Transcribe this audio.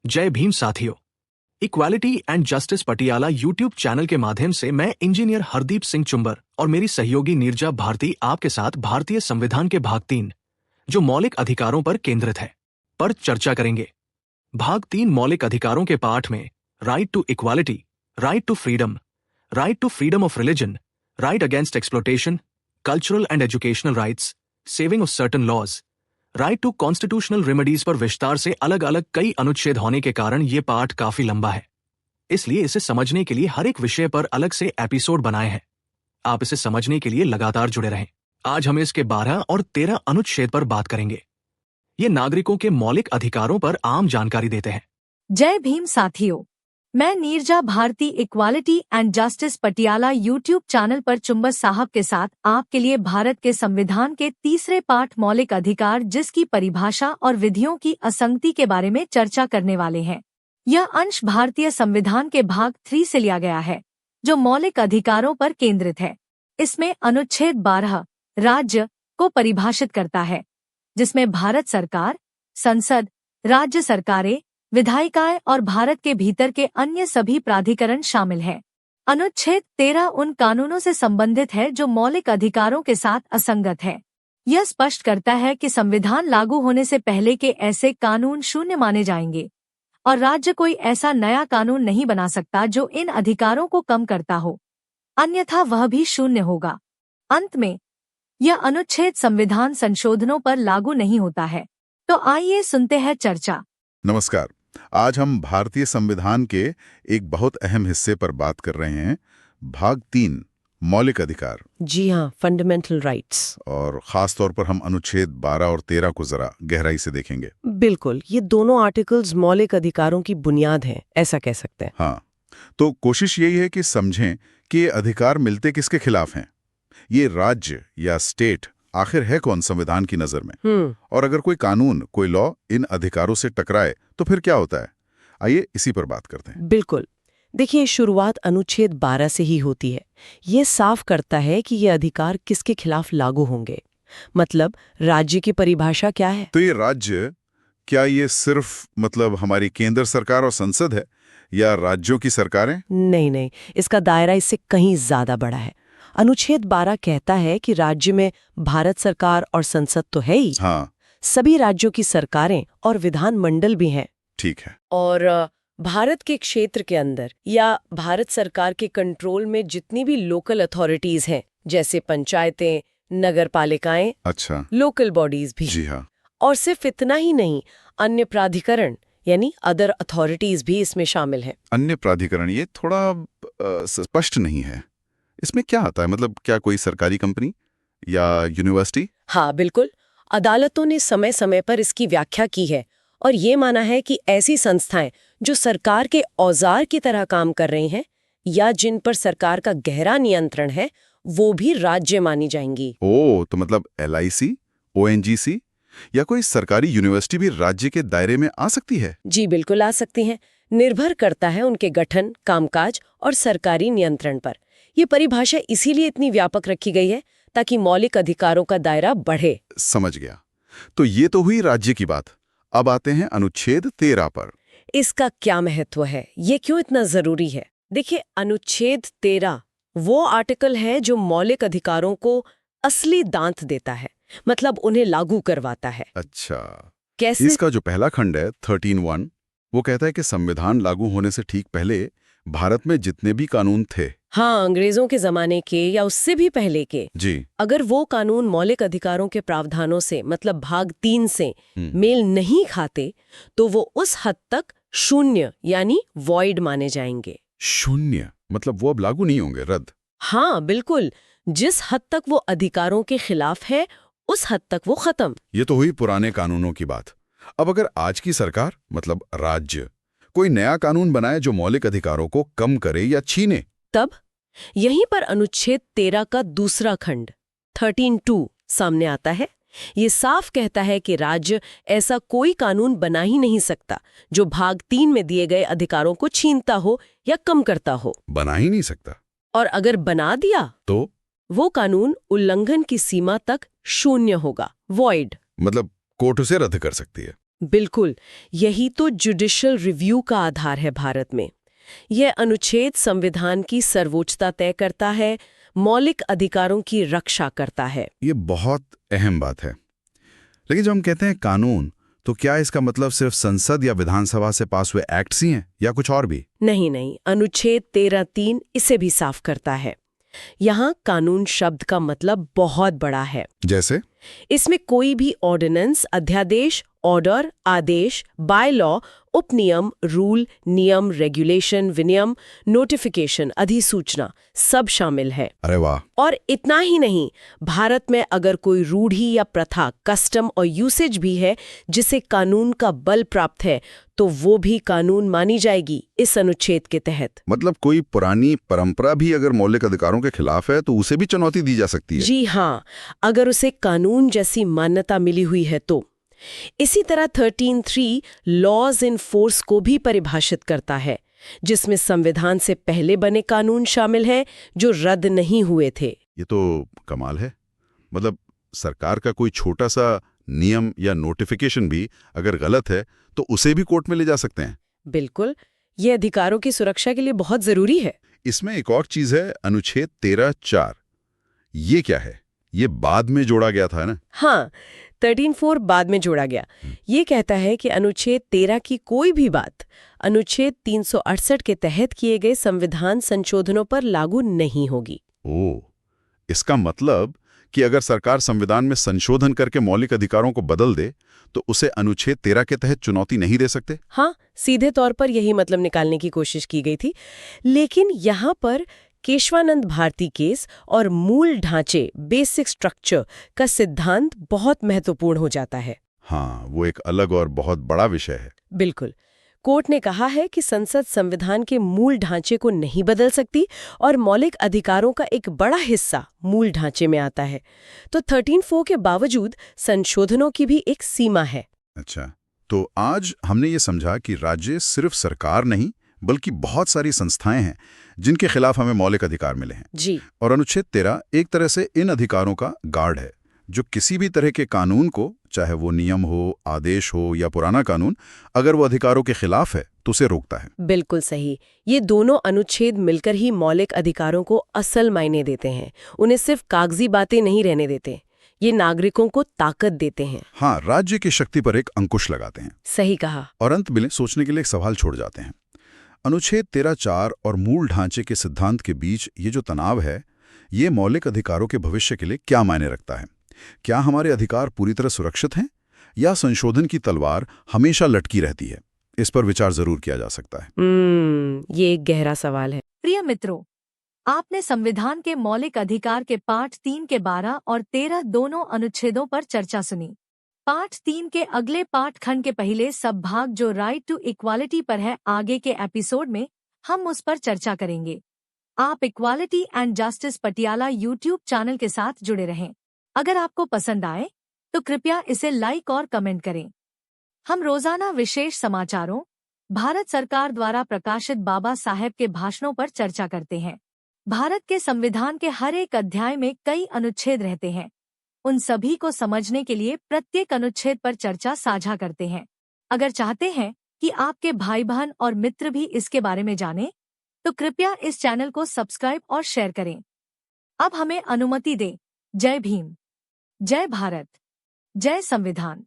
जय भीम साथियों। Equality and justice Patiala YouTube channel के माध्यम से मैं इंजीनियर हरदीप सिंह चुंबर और मेरी सहयोगी नीरजा भारती आपके साथ भारतीय संविधान के भाग 3 जो मौलिक अधिकारों पर केंद्रित है पर चर्चा करेंगे। भाग 3 मौलिक अधिकारों के पाठ में right to equality, right to freedom of religion, right against exploitation, cultural and educational rights, saving of certain laws, right to constitutional remedies पर विस्तार से अलग अलग कई अनुच्छेद होने के कारण ये पाठ काफी लंबा है। इसलिए इसे समझने के लिए हर एक विषय पर अलग से एपिसोड बनाए हैं। आप इसे समझने के लिए लगातार जुड़े रहें। आज हम इसके 12 और 13 अनुच्छेद पर बात करेंगे। ये नागरिकों के मौलिक अधिकारों पर आम जानकारी देते हैं। जय भीम साथियों, मैं Neerja Bharti equality and justice Patiala YouTube channel पर चुंबर साहब के साथ आपके लिए भारत के संविधान के तीसरे पाठ मौलिक अधिकार जिसकी परिभाषा और विधियों की असंगति के बारे में चर्चा करने वाले हैं। यह अंश भारतीय संविधान के भाग 3 से लिया गया है जो मौलिक अधिकारों पर केंद्रित है। इसमें अनुच्छेद 12 राज्य को परिभाषित करता है जिसमें भारत सरकार, संसद, राज्य सरकारें, विधायिकाएं और भारत के भीतर के अन्य सभी प्राधिकरण शामिल हैं। अनुच्छेद 13 उन कानूनों से संबंधित है जो मौलिक अधिकारों के साथ असंगत है। यह स्पष्ट करता है कि संविधान लागू होने से पहले के ऐसे कानून शून्य माने जाएंगे और राज्य कोई ऐसा नया कानून नहीं बना सकता जो इन अधिकारों को कम करता हो, अन्यथा वह भी शून्य होगा। अंत में यह अनुच्छेद संविधान संशोधनों पर लागू नहीं होता है। तो आइए सुनते हैं चर्चा। नमस्कार। आज हम भारतीय संविधान के एक बहुत अहम हिस्से पर बात कर रहे हैं, भाग 3 मौलिक अधिकार। जी हाँ, फंडामेंटल राइट्स। और खास तौर पर हम अनुच्छेद 12 और 13 को जरा गहराई से देखेंगे। बिल्कुल, ये दोनों आर्टिकल्स मौलिक अधिकारों की बुनियाद हैं, ऐसा कह सकते हैं। हाँ, तो कोशिश यही है कि समझें कि ये अधिकार मिलते किसके खिलाफ हैं। ये राज्य या स्टेट आखिर है कौन संविधान की नजर में, और अगर कोई कानून, कोई लॉ इन अधिकारों से टकराए तो फिर क्या होता है। आइए इसी पर बात करते हैं। बिल्कुल, देखिए शुरुआत अनुच्छेद 12 से ही होती है। ये साफ करता है कि ये अधिकार किसके खिलाफ लागू होंगे, मतलब राज्य की परिभाषा क्या है। तो ये राज्य, क्या ये सिर्फ मतलब हमारी केंद्र सरकार और संसद है या राज्यों की सरकारें? नहीं, इसका दायरा इससे कहीं ज्यादा बड़ा है। अनुच्छेद 12 कहता है कि राज्य में भारत सरकार और संसद तो है ही, हाँ, सभी राज्यों की सरकारें और विधानमंडल भी हैं। ठीक है। और भारत के क्षेत्र के अंदर या भारत सरकार के कंट्रोल में जितनी भी लोकल अथॉरिटीज हैं, जैसे पंचायतें, नगर पालिकाएं, अच्छा, लोकल बॉडीज भी। जी हाँ। और सिर्फ इतना ही नहीं, अन्य प्राधिकरण यानी अदर अथॉरिटीज भी इसमें शामिल हैं। अन्य प्राधिकरण, ये थोड़ा स्पष्ट नहीं है। इसमें क्या आता है, मतलब क्या कोई सरकारी कंपनी या यूनिवर्सिटी? हाँ बिल्कुल, अदालतों ने समय समय पर इसकी व्याख्या की है और ये माना है कि ऐसी संस्थाएं जो सरकार के औजार की तरह काम कर रही हैं या जिन पर सरकार का गहरा नियंत्रण है, वो भी राज्य मानी जाएंगी। तो मतलब LIC, ONGC या कोई सरकारी यूनिवर्सिटी भी राज्य के दायरे में आ सकती है? जी बिल्कुल आ सकती हैं, निर्भर करता है उनके गठन, कामकाज और सरकारी नियंत्रण पर। ये परिभाषा इसीलिए इतनी व्यापक रखी गई है ताकि मौलिक अधिकारों का दायरा बढ़े। समझ गया। तो ये तो हुई राज्य की बात। अब आते हैं अनुच्छेद 13 पर। इसका क्या महत्व है, ये क्यों इतना जरूरी है? देखिए, अनुच्छेद 13 वो आर्टिकल है जो मौलिक अधिकारों को असली दांत देता है, मतलब उन्हें लागू करवाता है। अच्छा, कैसे? इसका जो पहला खंड है 13(1) वो कहता है कि संविधान लागू होने से ठीक पहले भारत में जितने भी कानून थे, हाँ, अंग्रेजों के जमाने के या उससे भी पहले के, जी, अगर वो कानून मौलिक अधिकारों के प्रावधानों से, मतलब भाग 3 से मेल नहीं खाते तो वो उस हद तक शून्य यानी वॉइड माने जाएंगे। शून्य मतलब वो अब लागू नहीं होंगे, रद्द? हाँ बिल्कुल, जिस हद तक वो अधिकारों के खिलाफ है उस हद तक वो खत्म। ये तो हुई पुराने कानूनों की बात। अब अगर आज की सरकार, मतलब राज्य, कोई नया कानून बनाए जो मौलिक अधिकारों को कम करे या छीने, तब यहीं पर अनुच्छेद 13 का दूसरा खंड 13(2) सामने आता है। ये साफ कहता है कि राज्य ऐसा कोई कानून बना ही नहीं सकता जो भाग 3 में दिए गए अधिकारों को छीनता हो या कम करता हो। बना ही नहीं सकता। और अगर बना दिया तो वो कानून उल्लंघन की सीमा तक शून्य होगा, वॉइड। मतलब कोर्ट उसे रद्द कर सकती है। बिल्कुल, यही तो जुडिशियल रिव्यू का आधार है भारत में। यह अनुच्छेद संविधान की सर्वोच्चता तय करता है, मौलिक अधिकारों की रक्षा करता है। ये बहुत अहम बात है। लेकिन जब हम कहते हैं कानून, तो क्या इसका मतलब सिर्फ संसद या विधानसभा से पास हुए एक्ट्स ही हैं या कुछ और भी? नहीं, अनुच्छेद 13(3) इसे भी साफ करता है। यहाँ कानून शब्द का मतलब बहुत बड़ा है। जैसे? इसमें कोई भी ऑर्डिनेंस, अध्यादेश, ऑर्डर, आदेश, बाय लॉ, उपनियम, रूल, नियम, रेगुलेशन, विनियम, नोटिफिकेशन, अधिसूचना सब शामिल है। अरे वाह! और इतना ही नहीं, भारत में अगर कोई रूढ़ी या प्रथा, कस्टम और यूसेज भी है जिसे कानून का बल प्राप्त है, तो वो भी कानून मानी जाएगी इस अनुच्छेद के तहत। मतलब कोई पुरानी परंपरा भी अगर मौलिक अधिकारों के खिलाफ है तो उसे भी चुनौती दी जा सकती है? जी हाँ, अगर उसे कानून जैसी मान्यता मिली हुई है तो। इसी तरह 13(3) लॉज इन फोर्स को भी परिभाषित करता है, जिसमें संविधान से पहले बने कानून शामिल हैं जो रद्द नहीं हुए थे। ये तो कमाल है। मतलब सरकार का कोई छोटा सा नियम या नोटिफिकेशन भी अगर गलत है तो उसे भी कोर्ट में ले जा सकते हैं। बिल्कुल, ये अधिकारों की सुरक्षा के लिए बहुत जरूरी है। इसमें एक और चीज है, अनुच्छेद 13(4). ये क्या है? ये बाद में जोड़ा गया था ना? हाँ, 13(4) बाद में जोड़ा गया। ये कहता है कि अनुच्छेद 13 की कोई भी बात अनुच्छेद 368 के तहत किए गए संविधान संशोधनों पर लागू नहीं होगी। ओह, इसका मतलब कि अगर सरकार संविधान में संशोधन करके मौलिक अधिकारों को बदल दे तो उसे अनुच्छेद 13 के तहत चुनौती नहीं दे सकते? हाँ, सीधे तौर पर यही मतलब निकालने की कोशिश की गई थी। लेकिन यहाँ पर केशवानंद भारती केस और मूल ढांचे, बेसिक स्ट्रक्चर का सिद्धांत बहुत महत्वपूर्ण हो जाता है। हाँ, वो एक अलग और बहुत बड़ा विषय है। बिल्कुल, कोर्ट ने कहा है कि संसद संविधान के मूल ढांचे को नहीं बदल सकती और मौलिक अधिकारों का एक बड़ा हिस्सा मूल ढांचे में आता है। तो 13(4) के बावजूद संशोधनों की भी एक सीमा है। अच्छा, तो आज हमने ये समझा कि राज्य सिर्फ सरकार नहीं बल्कि बहुत सारी संस्थाएं हैं जिनके खिलाफ हमें मौलिक अधिकार मिले हैं। जी। और अनुच्छेद 13 एक तरह से इन अधिकारों का गार्ड है, जो किसी भी तरह के कानून को, चाहे वो नियम हो, आदेश हो या पुराना कानून, अगर वो अधिकारों के खिलाफ है तो उसे रोकता है। बिल्कुल सही। ये दोनों अनुच्छेद मिलकर ही मौलिक अधिकारों को असल मायने देते हैं। उन्हें सिर्फ कागजी बातें नहीं रहने देते, ये नागरिकों को ताकत देते हैं। हाँ, राज्य की शक्ति पर एक अंकुश लगाते हैं। सही कहा। और अंत में सोचने के लिए एक सवाल छोड़ जाते हैं। अनुच्छेद 13(4) और मूल ढांचे के सिद्धांत के बीच ये जो तनाव है, ये मौलिक अधिकारों के भविष्य के लिए क्या मायने रखता है? क्या हमारे अधिकार पूरी तरह सुरक्षित हैं या संशोधन की तलवार हमेशा लटकी रहती है? इस पर विचार जरूर किया जा सकता है। ये एक गहरा सवाल है। प्रिय मित्रों, आपने संविधान के मौलिक अधिकार के पाठ 3 के 12 और 13 दोनों अनुच्छेदों पर चर्चा सुनी। पाठ 3 के अगले पाठ खंड के पहले सब भाग जो राइट टू इक्वालिटी पर है, आगे के एपिसोड में हम उस पर चर्चा करेंगे। आप equality and justice Patiala YouTube channel के साथ जुड़े रहें। अगर आपको पसंद आए तो कृपया इसे लाइक और कमेंट करें। हम रोजाना विशेष समाचारों, भारत सरकार द्वारा प्रकाशित बाबा साहेब के भाषणों पर चर्चा करते हैं। भारत के संविधान के हर एक अध्याय में कई अनुच्छेद रहते हैं। उन सभी को समझने के लिए प्रत्येक अनुच्छेद पर चर्चा साझा करते हैं। अगर चाहते हैं कि आपके भाई बहन और मित्र भी इसके बारे में जानें, तो कृपया इस चैनल को सब्सक्राइब और शेयर करें। अब हमें अनुमति दें। जय भीम, जय भारत, जय संविधान।